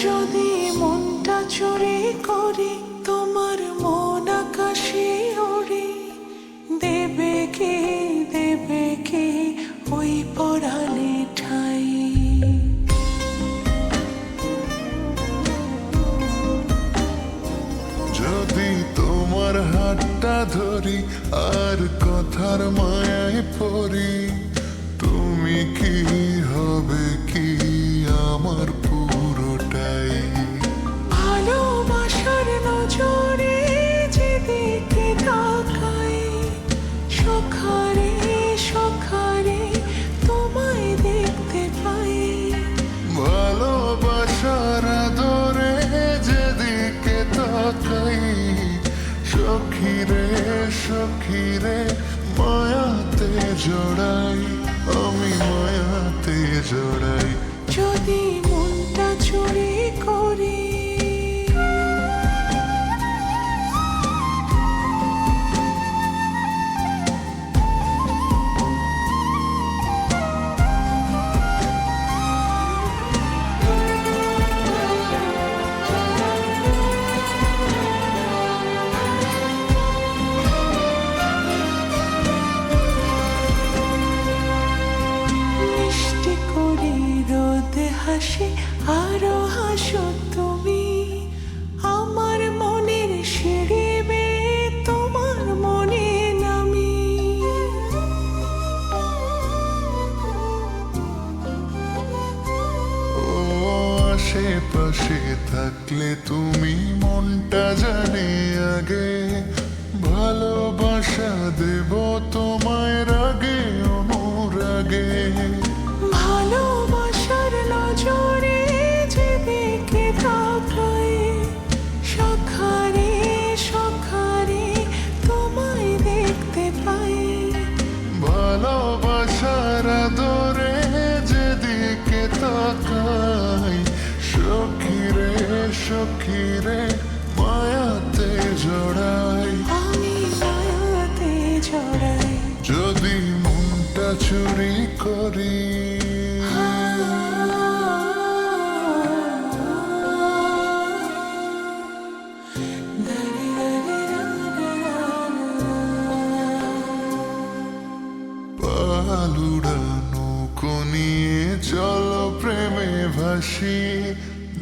যদি মনটা চুরি করি তোমার মন আকাশে ওড়ে, দেবে কি ওই পরাণে ঠাই? যদি তোমার হাতটা ধরি আর কথার মায়ায় পড়ি, তুমি কি হবে কি আমার পুরোটাই? ভালোবাসার নজরে যেদিকে তাকাই, সখারে সখারে তোমায় দেখতে পাই। ভালোবাসার আদরে যেদিকে তাকাই, সখীরে সখীরে মায়াতে জড়াই, আমি মায়াতে জড়াই। যদি মনটা চুরি করি হাসি আরো হাসো তুমি, আমার মনের সিঁড়ি বেয়ে তোমার মনে নামি। ও আশেপাশে থাকলে তুমি মনটা জানে আগে, ভালোবাসা দেব তোমায় রাগে অনুরাগে। ভালোবাসার নজরে যেদিকে তাকাই, সখারে সখারে তোমায় দেখতে পাই। ভালোবাসার আদরে যেদিকে তাকাই, সখীরে সখীরে মায়াতে জড়াই, আমি মায়াতে জড়াই। যদি মনটা চুরি করি। পালুড়ানো নিয়ে চলো প্রেমে ভাসি,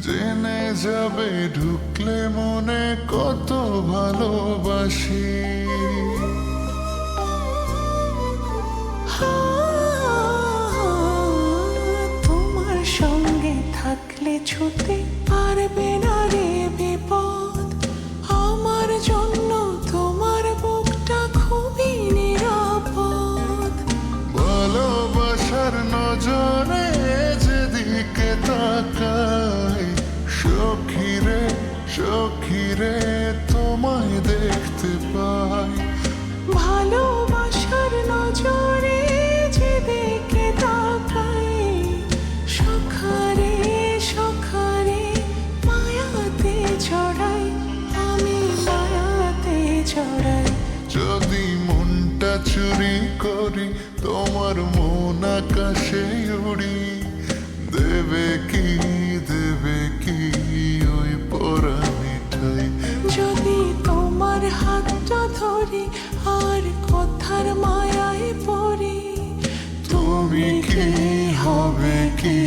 জেনে যাবে ঢুকলে মনে কত ভালোবাসি। তোমার সঙ্গে থাকলে ছুতে পারবে না রে বিপদ, আমার জন্য তোমার বুকটা খুবই নিরাপদ। ভালোবাসার নজরে যেদিকে তাকাই, সখীরে সখীরে তোমায় দেখতে পাই। ভালোবাসার নজরে যেদিকে তাকাই, সখারে সখারে মায়াতে জড়াই, আমি মায়াতে জড়াই। যদি মনটা চুরি করি তোমার মন আকাশে উড়ি, দেবে কি ওই পরাণে ঠাই? যদি তোমার হাতটা ধরি আর কথার মায়ায় পড়ি, তুমি কি হবে কি